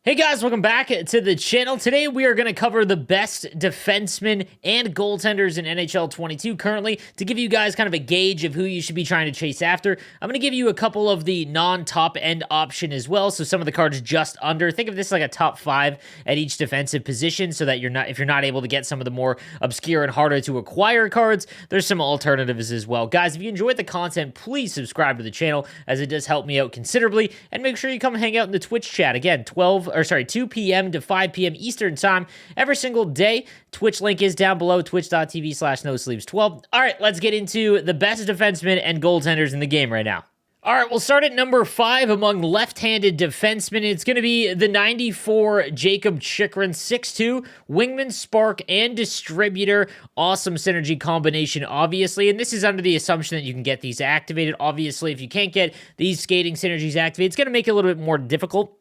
Hey guys, welcome back to the channel. Today we are going to cover the best defensemen and goaltenders in NHL 22 currently to give you guys kind of a gauge of who you should be trying to chase after. I'm going to give you a couple of the non-top end option as well, so some of the cards just under. Think of this like a top 5 at each defensive position so that if you're not able to get some of the more obscure and harder to acquire cards, there's some alternatives as well. Guys, if you enjoyed the content, please subscribe to the channel as it does help me out considerably, and make sure you come hang out in the Twitch chat. Again, 2 p.m. to 5 p.m. Eastern time every single day. Twitch link is down below, twitch.tv/nosleeves12. All right, let's get into the best defensemen and goaltenders in the game right now. All right, we'll start at number 5 among left-handed defensemen. It's going to be the 94 JAKOB CHYCHRUN, 6'2", wingman, spark, and distributor. Awesome synergy combination, obviously, and this is under the assumption that you can get these activated. Obviously, if you can't get these skating synergies activated, it's going to make it a little bit more difficult.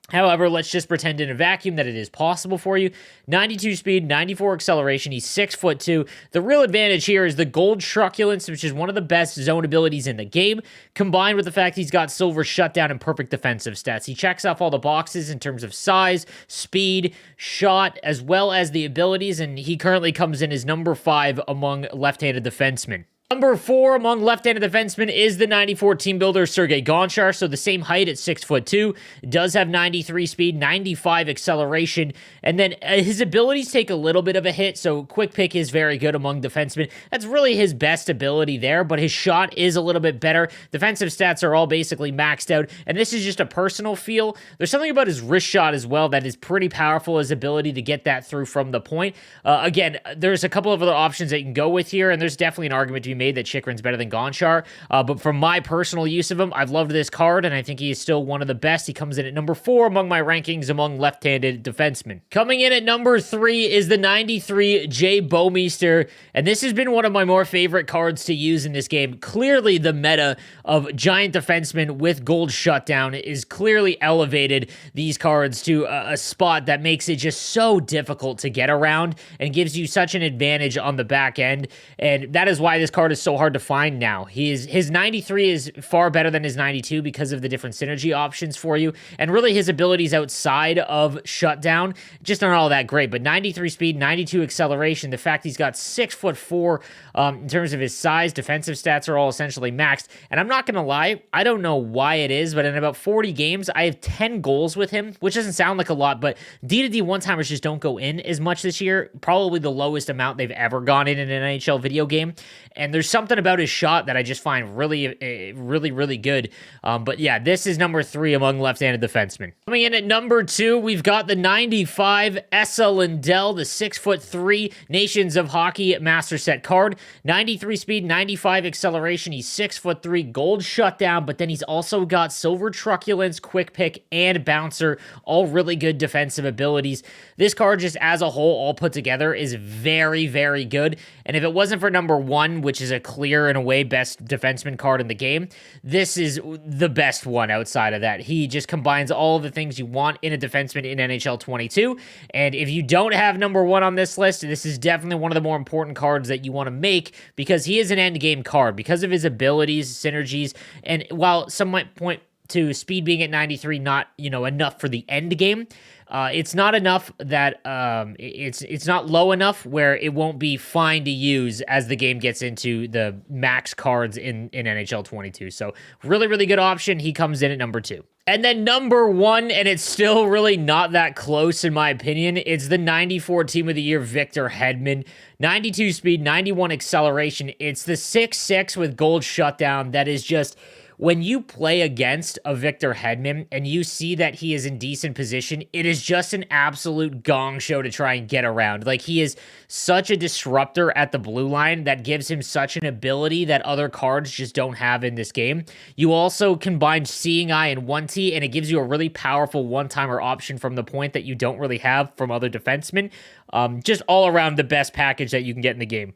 However, let's just pretend in a vacuum that it is possible for you. 92 speed, 94 acceleration. He's 6'2". The real advantage here is the gold truculence, which is one of the best zone abilities in the game, combined with the fact he's got silver shutdown and perfect defensive stats. He checks off all the boxes in terms of size, speed, shot, as well as the abilities, and he currently comes in as number 5 among left-handed defensemen. Number 4 among left-handed defensemen is the 94 team builder, Sergei Gonchar, so the same height at 6'2", does have 93 speed, 95 acceleration, and then his abilities take a little bit of a hit, so quick pick is very good among defensemen. That's really his best ability there, but his shot is a little bit better. Defensive stats are all basically maxed out, and this is just a personal feel. There's something about his wrist shot as well that is pretty powerful, his ability to get that through from the point. Again, there's a couple of other options that you can go with here, and there's definitely an argument to be made that CHYCHRUN's better than Gonchar, but from my personal use of him, I've loved this card, and I think he is still one of the best. He comes in at number 4 among my rankings among left-handed defensemen. Coming in at number 3 is the 93 BOUWMEESTER, and this has been one of my more favorite cards to use in this game. Clearly, the meta of giant defensemen with gold shutdown is clearly elevated these cards to a spot that makes it just so difficult to get around and gives you such an advantage on the back end, and that is why this card is so hard to find now. His 93 is far better than his 92 because of the different synergy options for you, and really his abilities outside of shutdown just aren't all that great, but 93 speed, 92 acceleration, the fact he's got 6'4" in terms of his size, defensive stats are all essentially maxed, and I'm not gonna lie, I don't know why it is, but in about 40 games, I have 10 goals with him, which doesn't sound like a lot, but D2D one-timers just don't go in as much this year, probably the lowest amount they've ever gone in an NHL video game, and there's something about his shot that I just find really good. But yeah, this is number 3 among left-handed defensemen. Coming in at number 2, we've got the 95 LINDELL, the 6'3" Nations of Hockey Master Set card. 93 speed, 95 acceleration. He's 6'3", gold shutdown, but then he's also got silver truculence, quick pick, and bouncer, all really good defensive abilities. This card just as a whole, all put together, is very good. And if it wasn't for number 1, which is a clear, in a way, best defenseman card in the game, this is the best one outside of that. He just combines all of the things you want in a defenseman in NHL 22, and if you don't have number 1 on this list, this is definitely one of the more important cards that you want to make, because he is an end-game card, because of his abilities, synergies, and while some might point to speed being at 93 not, enough for the end game, it's not enough that it's not low enough where it won't be fine to use as the game gets into the max cards in NHL 22. So really good option. He comes in at number 2. And then number 1, and it's still really not that close in my opinion, it's the 94 Team of the Year, Victor Hedman. 92 speed, 91 acceleration. It's the 6'6" with gold shutdown that is just... When you play against a Victor Hedman and you see that he is in decent position, it is just an absolute gong show to try and get around. Like, he is such a disruptor at the blue line that gives him such an ability that other cards just don't have in this game. You also combine Seeing Eye and 1T, and it gives you a really powerful one-timer option from the point that you don't really have from other defensemen. Just all around the best package that you can get in the game.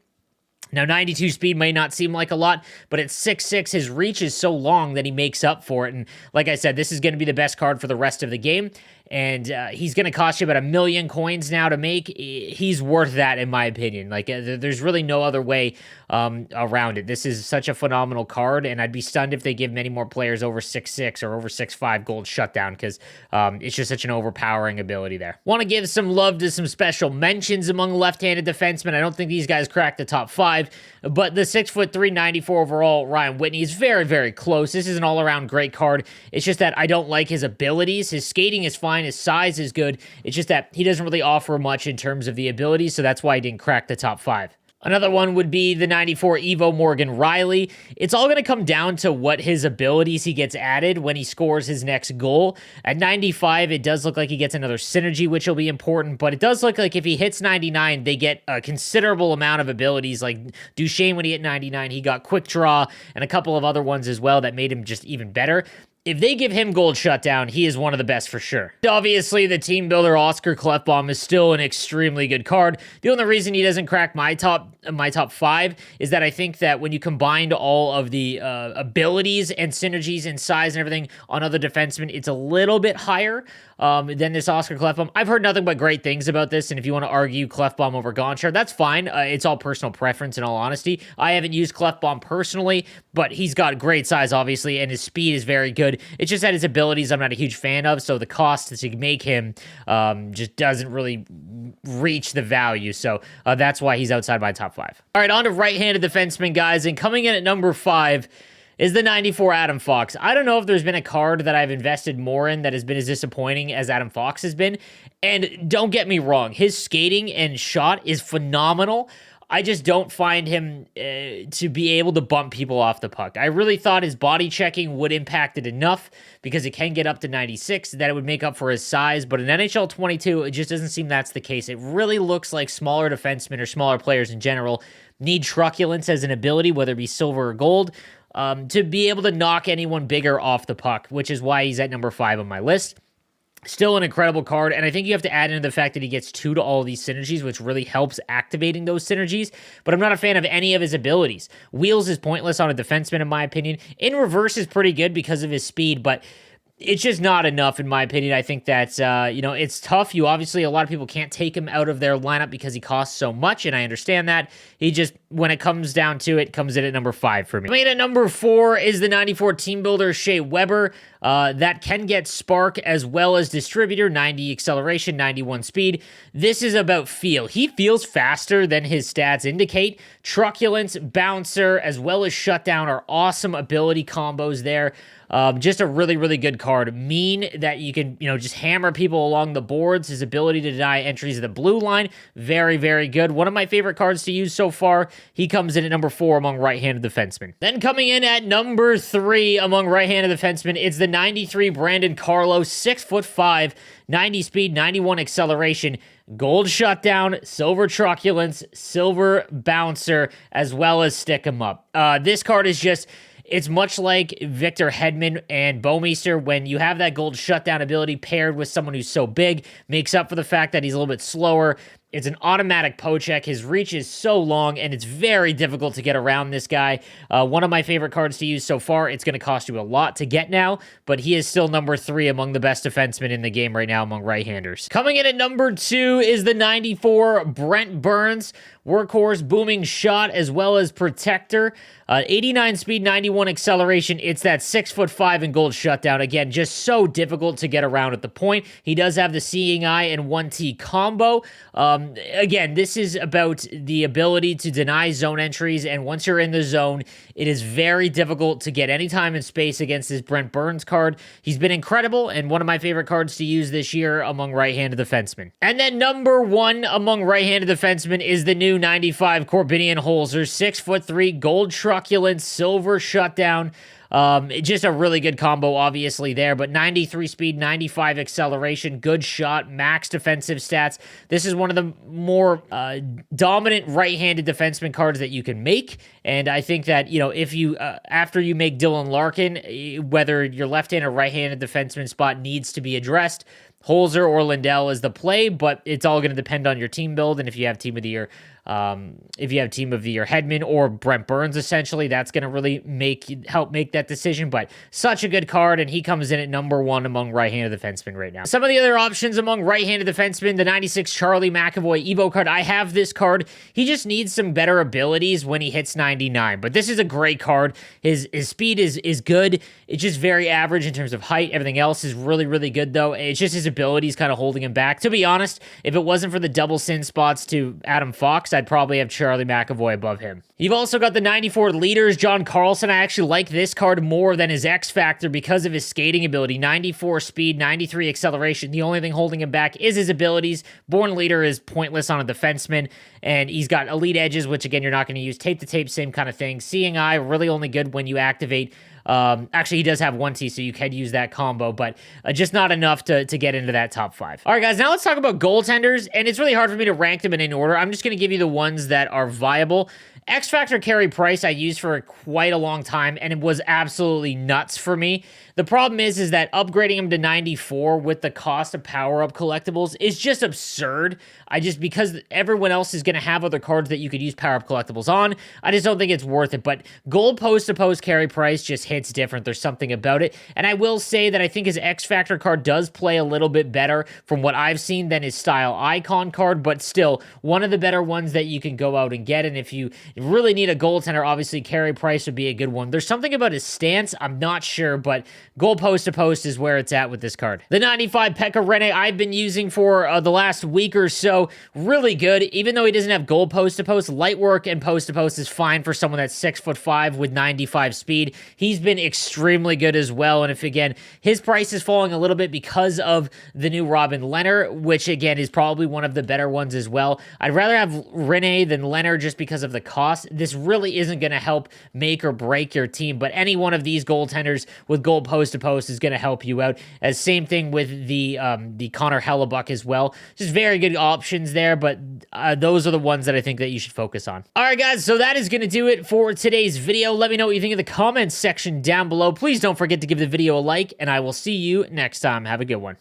Now, 92 speed may not seem like a lot, but at 6'6", his reach is so long that he makes up for it. And like I said, this is going to be the best card for the rest of the game. and he's going to cost you about 1 million coins now to make. He's worth that, in my opinion. Like, there's really no other way around it. This is such a phenomenal card, and I'd be stunned if they give many more players over 6'6" or over 6'5" gold shutdown, because it's just such an overpowering ability there. Want to give some love to some special mentions among left-handed defensemen. I don't think these guys crack the top 5, but the 6'3", 94 overall Ryan Whitney is very, very close. This is an all-around great card. It's just that I don't like his abilities. His skating is fine. His size is good. It's just that he doesn't really offer much in terms of the abilities, so that's why he didn't crack the top 5. Another one would be the 94 Evo Morgan Rielly. It's all going to come down to what his abilities he gets added when he scores his next goal. At 95, it does look like he gets another synergy, which will be important, but it does look like if he hits 99, they get a considerable amount of abilities. Like Duchesne, when he hit 99, he got quick draw and a couple of other ones as well that made him just even better. If they give him gold shutdown, he is one of the best for sure. Obviously, the team builder Oscar KLEFBOM is still an extremely good card. The only reason he doesn't crack my top 5 is that I think that when you combined all of the abilities and synergies and size and everything on other defensemen, it's a little bit higher than this Oscar KLEFBOM. I've heard nothing but great things about this, and if you want to argue KLEFBOM over Gonchar, that's fine. It's all personal preference, in all honesty. I haven't used KLEFBOM personally, but he's got great size, obviously, and his speed is very good. It's just that his abilities I'm not a huge fan of, so the cost to make him just doesn't really reach the value, so that's why he's outside my top 5. All right, on to right-handed defensemen, guys, and coming in at number 5 is the 94 Adam Fox. I don't know if there's been a card that I've invested more in that has been as disappointing as Adam Fox has been, and don't get me wrong, his skating and shot is phenomenal. I just don't find him to be able to bump people off the puck. I really thought his body checking would impact it enough because it can get up to 96 that it would make up for his size, but in NHL 22, it just doesn't seem that's the case. It really looks like smaller defensemen or smaller players in general need truculence as an ability, whether it be silver or gold, to be able to knock anyone bigger off the puck, which is why he's at number 5 on my list. Still an incredible card, and I think you have to add in the fact that he gets 2 to all of these synergies, which really helps activating those synergies, but I'm not a fan of any of his abilities. Wheels is pointless on a defenseman, in my opinion. In reverse is pretty good because of his speed, but it's just not enough, in my opinion. I think that, it's tough. A lot of people can't take him out of their lineup because he costs so much, and I understand that. He just, when it comes down to it, comes in at number 5 for me. Coming in at number 4 is the 94 team builder, SHEA Weber. That can get spark as well as distributor, 90 acceleration, 91 speed. This is about feel. He feels faster than his stats indicate. Truculence, bouncer, as well as shutdown are awesome ability combos there. Just a really, really good card. Mean that you can, just hammer people along the boards. His ability to deny entries of the blue line, very, very good. One of my favorite cards to use so far. He comes in at number 4 among right-handed defensemen. Then coming in at number 3 among right-handed defensemen, it's the 93 Brandon CARLO, 6'5", 90 speed, 91 acceleration, gold shutdown, silver truculence, silver bouncer, as well as stick 'em up. This card is just... It's much like Victor Hedman and BOUWMEESTER when you have that gold shutdown ability paired with someone who's so big, makes up for the fact that he's a little bit slower. It's an automatic pocheck. His reach is so long, and it's very difficult to get around this guy. One of my favorite cards to use so far. It's going to cost you a lot to get now, but he is still number 3 among the best defensemen in the game right now among right-handers. Coming in at number 2 is the 94 Brent Burns. Workhorse, booming shot, as well as protector. 89 speed, 91 acceleration. It's that 6'5" and gold shutdown. Again, just so difficult to get around at the point. He does have the seeing eye and 1T combo. Again, this is about the ability to deny zone entries, and once you're in the zone, it is very difficult to get any time and space against this Brent Burns card. He's been incredible, and one of my favorite cards to use this year among right-handed defensemen. And then number 1 among right-handed defensemen is the new 95 KORBINIAN HOLZER, 6'3", gold truculence, silver shutdown. Just a really good combo, obviously, there, but 93 speed, 95 acceleration, good shot, max defensive stats. This is one of the more dominant right-handed defenseman cards that you can make, and I think that, if you, after you make Dylan Larkin, whether your left-handed or right-handed defenseman spot needs to be addressed, HOLZER or LINDELL is the play, but it's all going to depend on your team build and if you have Team of the Year if you have Team of the Year Hedman or Brent Burns, essentially, that's going to really help make that decision. But such a good card, and he comes in at number 1 among right-handed defensemen right now. Some of the other options among right-handed defensemen, the 96 Charlie McAvoy Evo card. I have this card. He just needs some better abilities when he hits 99, but this is a great card. His speed is good. It's just very average in terms of height. Everything else is really, really good, though. It's just his abilities kind of holding him back. To be honest, if it wasn't for the double sin spots to Adam Fox, I'd probably have Charlie McAvoy above him. You've also got the 94 Leaders, John Carlson. I actually like this card more than his X Factor because of his skating ability. 94 speed, 93 acceleration. The only thing holding him back is his abilities. Born Leader is pointless on a defenseman, and he's got elite edges, which again, you're not going to use. Tape to tape, same kind of thing. Seeing Eye, really only good when you activate. Actually, he does have 1T, so you can use that combo, but just not enough to get into that top 5. All right, guys, now let's talk about goaltenders, and it's really hard for me to rank them in any order. I'm just going to give you the ones that are viable. X Factor Carey Price I used for quite a long time, and it was absolutely nuts for me. The problem is that upgrading him to 94 with the cost of power-up collectibles is just absurd. Because everyone else is going to have other cards that you could use power-up collectibles on, I just don't think it's worth it. But gold post-to-post Carey Price just hits different. There's something about it. And I will say that I think his X Factor card does play a little bit better from what I've seen than his Style Icon card, but still one of the better ones that you can go out and get. And if you really need a goaltender, obviously Carey Price would be a good one. There's something about his stance, I'm not sure, but gold post-to-post is where it's at with this card. The 95 PEKKA RINNE I've been using for the last week or so. Really good. Even though he doesn't have gold post-to-post, light work and post-to-post is fine for someone that's 6'5" with 95 speed. He's been extremely good as well. And if, again, his price is falling a little bit because of the new Robin Lehner, which, again, is probably one of the better ones as well. I'd rather have Rinne than Lehner just because of the cost. This really isn't going to help make or break your team, but any one of these goaltenders with gold post-to-post is going to help you out. As same thing with the Connor Hellebuck as well. Just very good options there, but those are the ones that I think that you should focus on. All right, guys, so that is going to do it for today's video. Let me know what you think in the comments section down below. Please don't forget to give the video a like, and I will see you next time. Have a good one.